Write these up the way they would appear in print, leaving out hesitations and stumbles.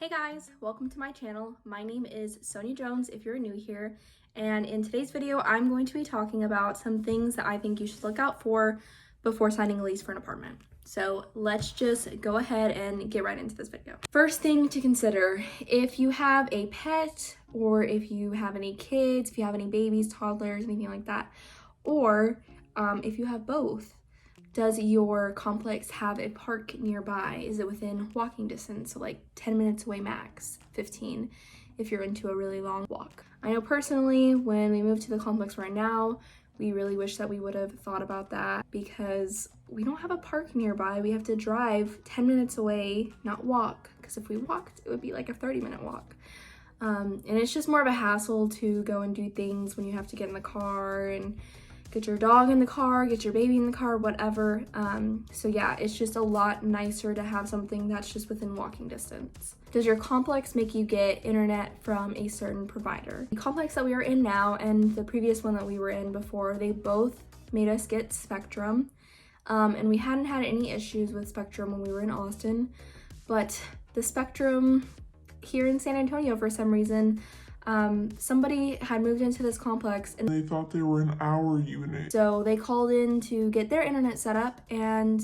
Hey guys, welcome to my channel. My name is Sonia Jones if you're new here, and in today's video I'm going to be talking about some things that I think you should look out for before signing a lease for an apartment. So let's just go ahead and get right into this video. First thing to consider, if you have a pet or if you have any kids, if you have any babies, toddlers, anything like that, or if you have both, does your complex have a park nearby? Is it within walking distance? So like 10 minutes away max, 15 if you're into a really long walk. I know personally when we moved to the complex right now, we really wish that we would have thought about that because we don't have a park nearby. We have to drive 10 minutes away, not walk, because if we walked, it would be like a 30-minute walk. And it's just more of a hassle to go and do things when you have to get in the car and get your dog in the car, get your baby in the car, whatever. So yeah, it's just a lot nicer to have something that's just within walking distance. Does your complex make you get internet from a certain provider? The complex that we are in now and the previous one that we were in before, they both made us get Spectrum. And we hadn't had any issues with Spectrum when we were in Austin, but the Spectrum here in San Antonio, for some reason, somebody had moved into this complex and they thought they were in our unit. So they called in to get their internet set up, and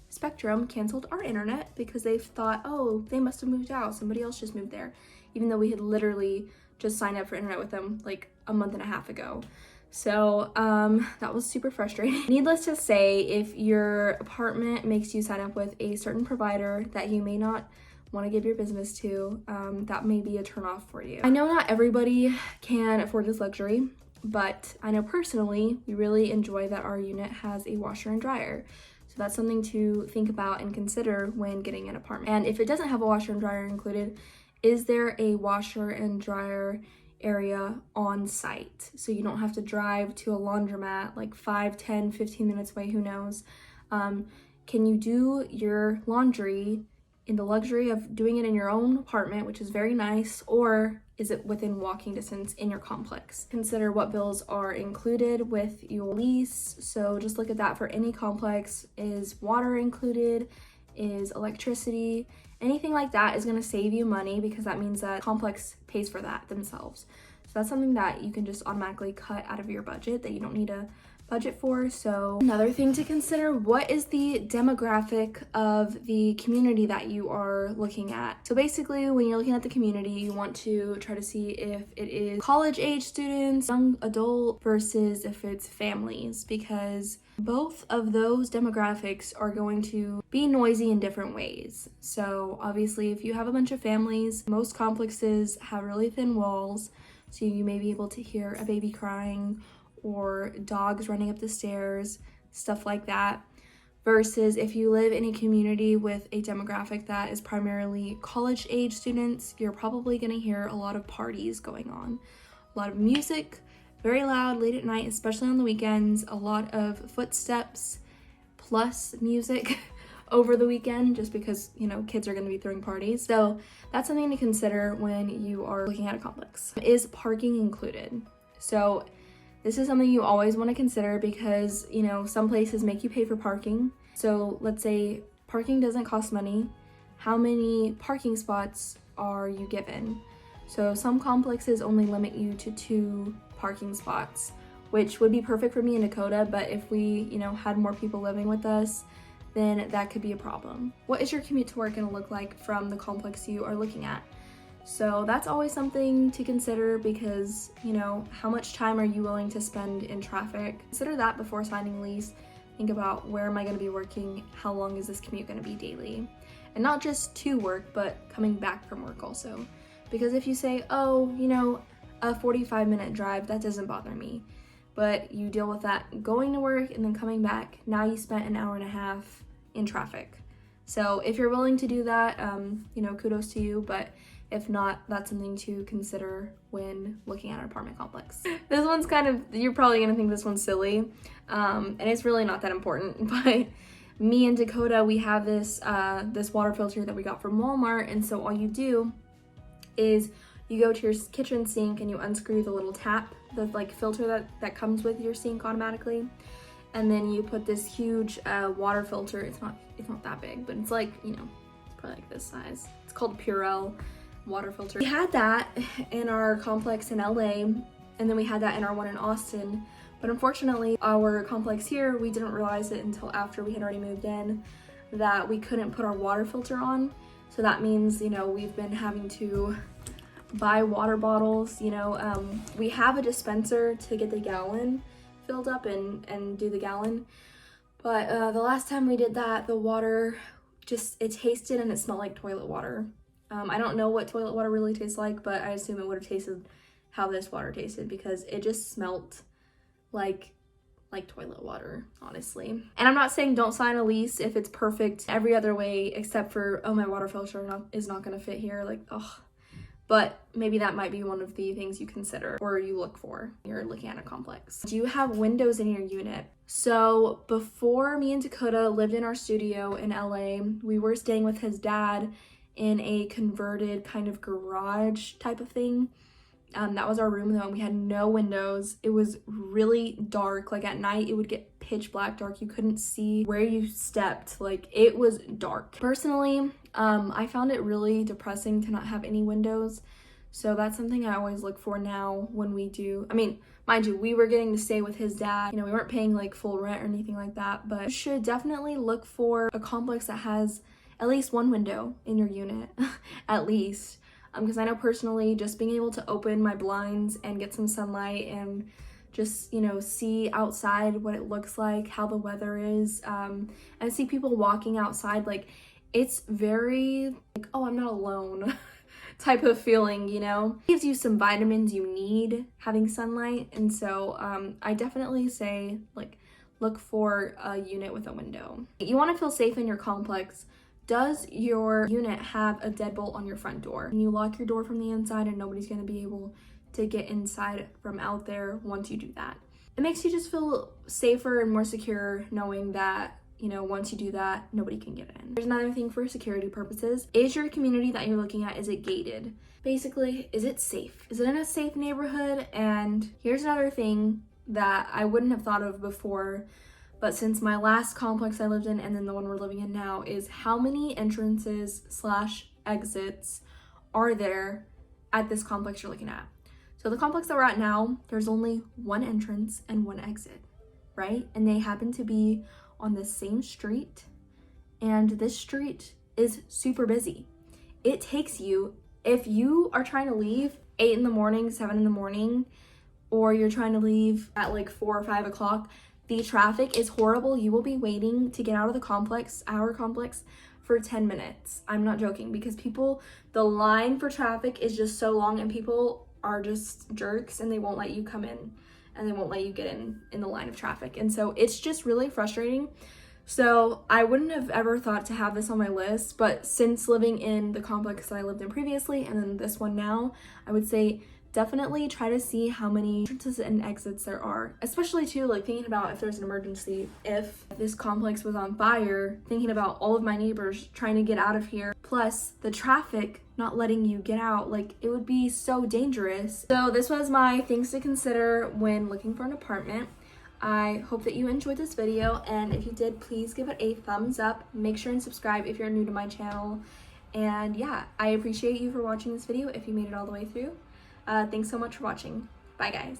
Spectrum canceled our internet because they thought, oh, they must have moved out. Somebody else just moved there, even though we had literally just signed up for internet with them like a month and a half ago. So that was super frustrating. Needless to say, if your apartment makes you sign up with a certain provider that you may not want to give your business to, that may be a turnoff for you. I know not everybody can afford this luxury, but I know personally we really enjoy that our unit has a washer and dryer. So that's something to think about and consider when getting an apartment. And if it doesn't have a washer and dryer included, is there a washer and dryer area on site? So you don't have to drive to a laundromat like 5, 10, 15 minutes away, who knows. Can you do your laundry in the luxury of doing it in your own apartment, which is very nice, or is it within walking distance in your complex? Consider what bills are included with your lease. So just look at that for any complex. Is water included? Is electricity? Anything like that is going to save you money because that means that complex pays for that themselves. So that's something that you can just automatically cut out of your budget that you don't need to budget for. So another thing to consider, what is the demographic of the community that you are looking at? So basically when you're looking at the community, you want to try to see if it is college age students, young adult, versus if it's families, because both of those demographics are going to be noisy in different ways. So obviously if you have a bunch of families, most complexes have really thin walls, so you may be able to hear a baby crying or dogs running up the stairs, stuff like that. Versus if you live in a community with a demographic that is primarily college age students, you're probably gonna hear a lot of parties going on. A lot of music, very loud late at night, especially on the weekends, a lot of footsteps plus music over the weekend, just because, you know, kids are gonna be throwing parties. So that's something to consider when you are looking at a complex. Is parking included? So this is something you always want to consider because, you know, some places make you pay for parking. So let's say parking doesn't cost money. How many parking spots are you given? So some complexes only limit you to 2 parking spots, which would be perfect for me in Dakota, but if we, you know, had more people living with us, then that could be a problem. What is your commute to work going to look like from the complex you are looking at? So that's always something to consider because, you know, how much time are you willing to spend in traffic? Consider that before signing a lease. Think about, where am I going to be working? How long is this commute going to be daily? And not just to work, but coming back from work also. Because if you say, oh, you know, a 45-minute drive, that doesn't bother me. But you deal with that going to work and then coming back, now you spent an hour and a half in traffic. So if you're willing to do that, you know, kudos to you, but if not, that's something to consider when looking at an apartment complex. This one's kind of, you're probably gonna think this one's silly, and it's really not that important, but me and Dakota, we have this this water filter that we got from Walmart, and so all you do is you go to your kitchen sink and you unscrew the little tap, the like filter that comes with your sink automatically, and then you put this huge water filter. It's not that big, but it's like, you know, it's probably like this size. It's called Purell. water filter. We had that in our complex in LA, and then we had that in our one in Austin. But unfortunately, our complex here, we didn't realize it until after we had already moved in that we couldn't put our water filter on. So that means, you know, we've been having to buy water bottles. You know, we have a dispenser to get the gallon filled up and do the gallon. But the last time we did that, the water just, it tasted and it smelled like toilet water. I don't know what toilet water really tastes like, but I assume it would have tasted how this water tasted because it just smelled like toilet water, honestly. And I'm not saying don't sign a lease if it's perfect every other way except for, oh, my water filter is not gonna fit here, like, oh. But maybe that might be one of the things you consider or you look for when you're looking at a complex. Do you have windows in your unit? So before me and Dakota lived in our studio in LA, we were staying with his dad in a converted kind of garage type of thing. That was our room though, and we had no windows. It was really dark. Like at night, it would get pitch black dark. You couldn't see where you stepped. Like it was dark. Personally, I found it really depressing to not have any windows. So that's something I always look for now when we do. I mean, mind you, we were getting to stay with his dad. You know, we weren't paying like full rent or anything like that, but you should definitely look for a complex that has at least one window in your unit, at least. Because I know personally, just being able to open my blinds and get some sunlight and just, you know, see outside what it looks like, how the weather is, and see people walking outside, like, it's very, like, oh, I'm not alone type of feeling, you know? It gives you some vitamins you need having sunlight, and so I definitely say, like, look for a unit with a window. You want to feel safe in your complex. Does your unit have a deadbolt on your front door? And you lock your door from the inside and nobody's going to be able to get inside from out there once you do that. It makes you just feel safer and more secure knowing that, you know, once you do that, nobody can get in. There's another thing for security purposes. Is your community that you're looking at, is it gated? Basically, is it safe? Is it in a safe neighborhood? And here's another thing that I wouldn't have thought of before, but since my last complex I lived in and then the one we're living in now, is how many entrances / exits are there at this complex you're looking at. So the complex that we're at now, there's only one entrance and one exit, right? And they happen to be on the same street, and this street is super busy. It takes you, if you are trying to leave 8 in the morning, 7 in the morning, or you're trying to leave at like 4 or 5 o'clock, the traffic is horrible. You will be waiting to get out of the complex, our complex, for 10 minutes. I'm not joking, because the line for traffic is just so long and people are just jerks and they won't let you come in and they won't let you get in the line of traffic. And so it's just really frustrating. So I wouldn't have ever thought to have this on my list, but since living in the complex that I lived in previously and then this one now, I would say definitely try to see how many entrances and exits there are, especially too, like thinking about if there's an emergency, if this complex was on fire, thinking about all of my neighbors trying to get out of here, plus the traffic not letting you get out. Like, it would be so dangerous. So this was my things to consider when looking for an apartment. I hope that you enjoyed this video, and if you did, please give it a thumbs up. Make sure and subscribe if you're new to my channel. And yeah, I appreciate you for watching this video if you made it all the way through. Thanks so much for watching. Bye guys.